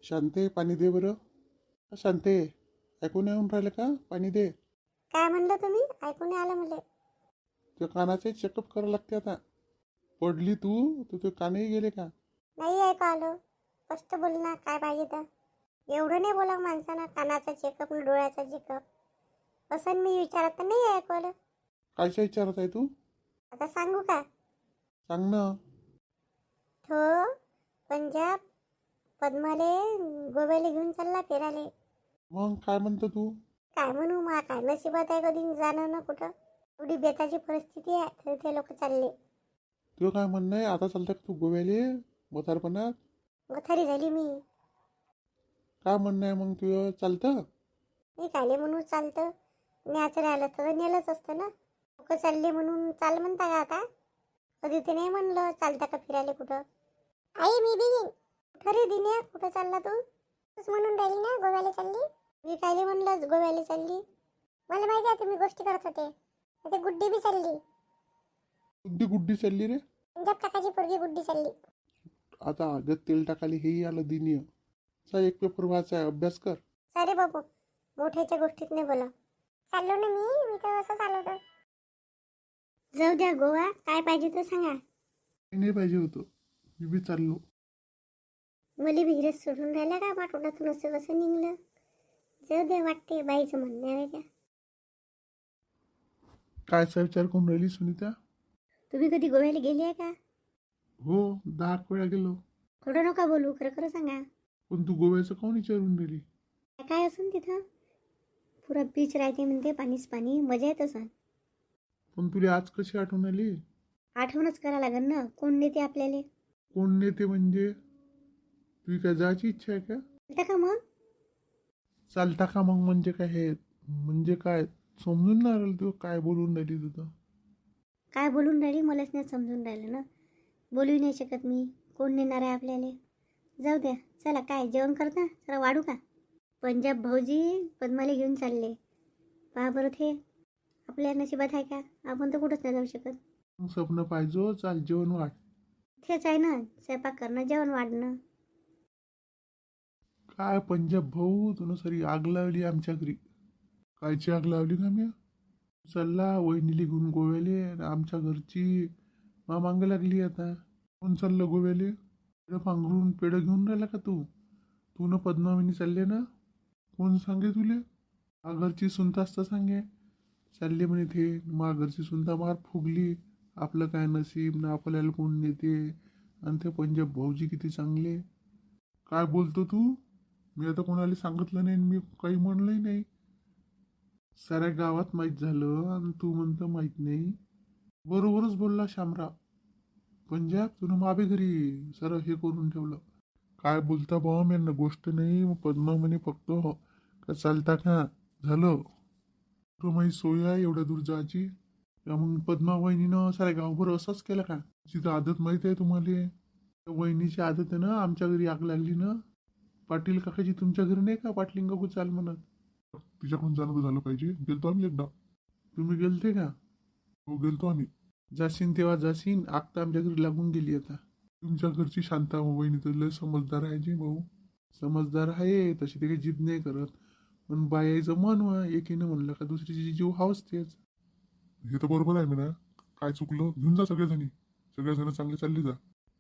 शांते, पाणी दे बरं. शांते, ऐकून येऊन राहिलं का? पाणी दे. काय म्हणलं तुम्ही? ऐकून नाही आलं मला. तुझ्या कानाचे चेकअप करावं लागते आता. पडली तू तर तुझे कानही गेले का? नाही ऐकू आलं. स्पष्ट बोल ना, काय पाहिजे तर. एवढं नाही बोला माणसानं, कानाचा चेकअप आणि डोळ्याचा चेकअप असं मी विचारत तर नाही ऐकू आलं. कायच्या विचारत आहे तू? आता सांगू का? सांग ना. तो पंजाब पद्माले गोव्याला घेऊन चालला फिराले. मग काय म्हणतो तू? काय म्हणू, मा काय नशिबात आहे कधी जाणं ना कुठं. एवढी बेताची परिस्थिती आहे तरी ते लोक चालले. तुझं काय म्हणणं आहे? आता चालतं का तू गोव्याले म्हातारपणात? गथारी झाली मी. काय म्हणणं आहे मग तुझं? चालतं? मी कायले म्हणून चालतं. न्यायचं राहिलं तर नेलंच असतं ना. लोक चालले म्हणून चाल म्हणता का आता? कधी ते नाही म्हणलं चालता का फिरायला कुठं. आई मी बी येईन. कुठं रे दिन्या, कुठं चालला तू? तूच म्हणून राहिली ना गोव्याला चालली. मी कायले म्हणलं गोव्याला चालली. मला माहिती आहे तुम्ही गोष्टी करत होते. ते गुड्डी बी चालली. गुड्डी गुड्डी चालली रे. पंजाब काकाची पोरगी गुड्डी चालली. आता आगत तेल टाकाले हेही आलं दिनीय. चा एक पेपर व्हायचा आहे, अभ्यास कर. सारे बाबू मोठ्याच्या गोष्टीत नाही बोला. चाललो ना मी तर असं चालवतो. जाऊ द्या, गोवा काय पाहिजे तर सांगा. काही नाही पाहिजे होतं, मी बी चाललो. मुली विहिरीत सोडून राहिल्या का पाठोड्यातून असं कसं निघलं. जाऊ दे, वाटते बाईचं म्हणणं आहे का. कायचा विचार करून राहिली सुनीता? तुम्ही कधी गोव्याला गेली आहे का? हो, 10 वेळा गेलो. थोडं नका बोलू, खरं खरं सांगा. पण तू गोव्याचं कोण विचारून राहिली? काय असून तिथं पुरा बीच राहते म्हणते, पाणीच पाणी, मजा येत असं. पण तुला आज कशी आठवण आली? आठवणच करा लागेल ना, कोण नेते आपल्याला. कोण नेते म्हणजे? तुझी काय जायची इच्छा आहे का? चालतं का मग? चालता का मग म्हणजे काय हे? म्हणजे काय समजून नाही राहिलं तू काय बोलून राहिली तुझं? काय बोलून राहिली मलाच नाही समजून राहिलं ना. बोलू नाही शकत मी. कोण नेणार आहे आपल्याला? जाऊ द्या, चला काय जेवण करता, चला वाढू का? पंजाब भाऊजी पद्माला घेऊन चालले. पहा बरं, ते आपल्या नशिबात आहे का? आपण तर कुठंच नाही जाऊ शकत. मग स्वप्न पाहिजो, चाल जेवण वाढ. तेच आहे ना, स्वयंपाक करणं जेवण वाढणं. काय पंजाब भाऊ, तुनं सरी आग लावली आमच्या घरी. कायची आग लावली का मी? चालला वहिनीला घेऊन गोव्याले आणि आमच्या घरची मांग लागली आता. कोण चाललं गोव्याले? पेढं पांघरून पेढं घेऊन राहिला का तू? तू न पद्मावनी चालले ना? कोण सांगे तुले? घरची सुनतास तर सांगे. चालले म्हणे ते मा घरची सुनता मार फुगली. आपलं काय नशीब ना, आपल्याला कोण नेते. आणि ते पंजाब भाऊजी किती चांगले. काय बोलतो तू? मी आता कोणाला सांगितलं नाही, मी काही म्हणलंही नाही. साऱ्या गावात माहीत झालं आणि तू म्हणतं माहीत नाही. बरोबरच बोलला शामराव. पंजाब, तुनं माबे घरी सर हे करून ठेवलं. काय बोलता बा, मी यांना गोष्ट नाही. मग पद्मा म्हणे फक्त का चालता का झालं. तो माही सोय आहे एवढ्या दूर जायची. मग पद्मा वहिनीनं साऱ्या गावभर असंच केलं का? तिचं आदत माहीत आहे तुम्हाला. वहिनीची आदत आहे ना, आमच्या घरी आग लागली ना. पाटील काकाजी तुमच्या घरी नाही का पाटलिंग गो चाल म्हणत? तिच्याकडून जाणं झालं पाहिजे. गेलतो आम्ही एकदा. तुम्ही गेलते का? हो गेलतो आम्ही. जाशीन तेव्हा जाशीन, आग तर आमच्या घरी लागून गेली आता. तुमच्या घरची शांता वहिनी तर लय समजदार आहे जी भाऊ. समजदार आहे तशी ते काही जिद नाही करत. पण बायाचं मन वा एकीनं म्हणलं का दुसरीची जीव हावच तेच. हे तर बरोबर आहे म्हणा. काय चुकलं घेऊन जा सगळेजणी. सगळेजण चांगले चालले जा.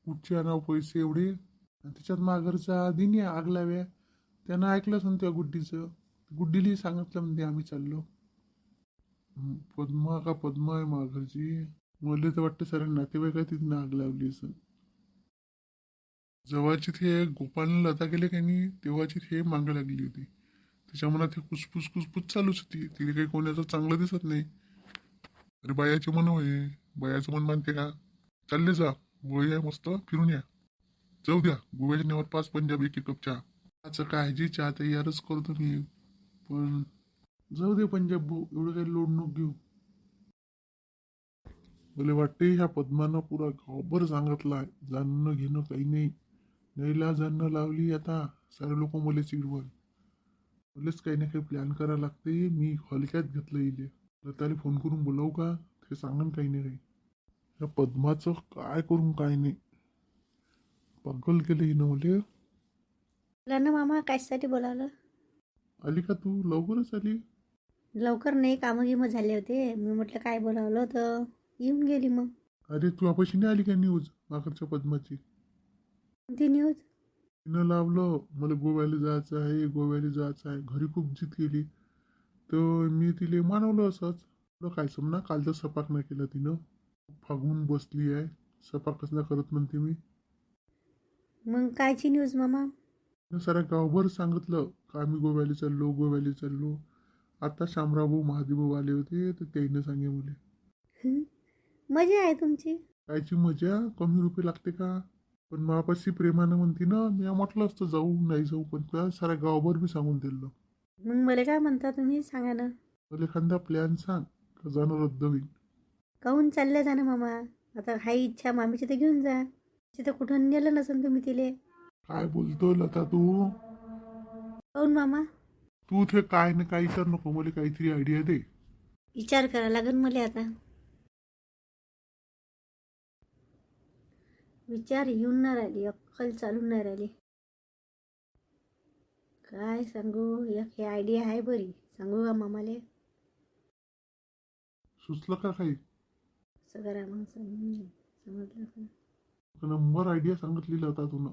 कुठचे आणावं पैसे एवढे? आणि त्याच्यात माघरचा दिनी आग लाव्या. त्यानं ऐकलंच ना त्या गुड्डीचं. गुड्डीली सांगितलं म्हणते आम्ही चाललो. पद्मा का पद्मा आहे माघरची. मला तर वाटतं सर नातेवाईक तिथं आग लावली असं. जेव्हाची ते गोपालनं लता गेले का नाही, तेव्हाची ते मागं लागली होती. त्याच्या मनात हे कुसपुस चालूच होती. तिला काही कोणाचं चांगलं दिसत नाही. अरे बायाचे मन होय, बायाचं मन मानते का? चालले जा, गोळी आहे मस्त, फिरून या. जाऊ द्या, गोव्याच्या नावात 5 पंजाब 1 कप चहा. चहाचं काय जी चहा तयारच करतो मी. पण जाऊ दे पंजाब भाऊ, एवढं काही लोड नको घेऊ. मला वाटते ह्या पद्मानं पुरा गावभर सांगितलं जाणं घेणं काही नाही. नैला जाणं लावली आता. सारे लोक मला चिडवल. मलाच काही ना काही प्लॅन करायला लागते. मी हलक्यात घेतलं इले. लताला फोन करून बोलावू का? ते सांगन काही नाही काही. या पद्माचं काय करून काय नाही. पागल केलं हिनं मले. बोला ना मामा, कायसाठी बोलावलं? आली का तू? लवकरच आली. लवकर नाही, कामं गिमं झाले होते. मी म्हटलं काय बोलावलं होतं, येऊन गेली मग. अरे तू आपाशी नाही आली का न्यूज माकडच्या पद्माची? कोणती न्यूज? तिनं लावलं मला गोव्याला जायचं आहे, गोव्याला जायचं आहे. घरी खूप जिद केली तर मी तिला मानवलं असंच. तुला काय समना, कालचा सपाक नाही केला तिनं. फागून बसली आहे, सपाकच नाही करत म्हणते मी. मग कायची न्यूज मामा? तिनं साऱ्या गावभर सांगितलं का आम्ही गोव्याला चाललो, गोव्याला चाललो. आता शामराव भाऊ महादेव भाऊ आले होते तर त्याईनं सांगे मुले. मजा आहे तुमची. कायची मजा, कमी रुपये लागते का? पण मापाशी प्रेमानं म्हणते ना, मी म्हटलं असतं जाऊ नाही जाऊ, पण त्या साऱ्या गावभर मी सांगून दिलं. मग मला काय म्हणता तुम्ही, सांगा ना. मला एखादा प्लॅन सांग का जाणं रद्द होईल. काहून चालल्या जा ना मामा. आता हाय इच्छा मामीची तर घेऊन जा. तिथं कुठं नेलं नसेल तुम्ही तिले. काय बोलतो लता तू? काहून मामा? तू ते काय ना काय विचार नको, मला काहीतरी आयडिया दे. विचार करा लागेल मला आता. विचार येऊन नाही राहिली, अक्कल चालून नाही राहिली. काय सांगू, एक हे आयडिया आहे बरी, सांगू का मामाले? सुचलं का काही? असं करा मग, समजलं का? नंबर आयडिया सांगितली लता तुला.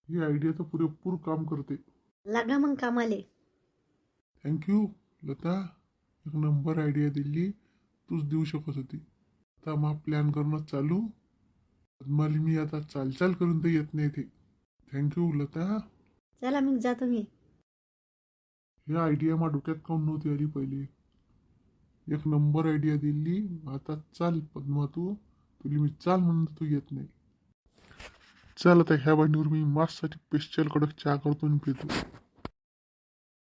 ही आयडिया तर पुरेपूर काम करते. लागा मग कामाले. थँक्यू लता, एक नंबर आयडिया दिली, तूच देऊ शकत होती. आता मग प्लॅन करणं चालू. पद्माली मी आता चालचाल करून तर येत नाही ते. थँक्यू लता. चला मग जातो मी. ही आयडिया माझ्या डोक्यात काऊन नव्हती आली पहिले. एक नंबर आयडिया दिली. आता चाल पद्मा, तुला मी चाल म्हणून तू येत नाही. चल आता ह्या बाणीवर मी माससाठी स्पेशल कडक चहा करतो आणि पितो.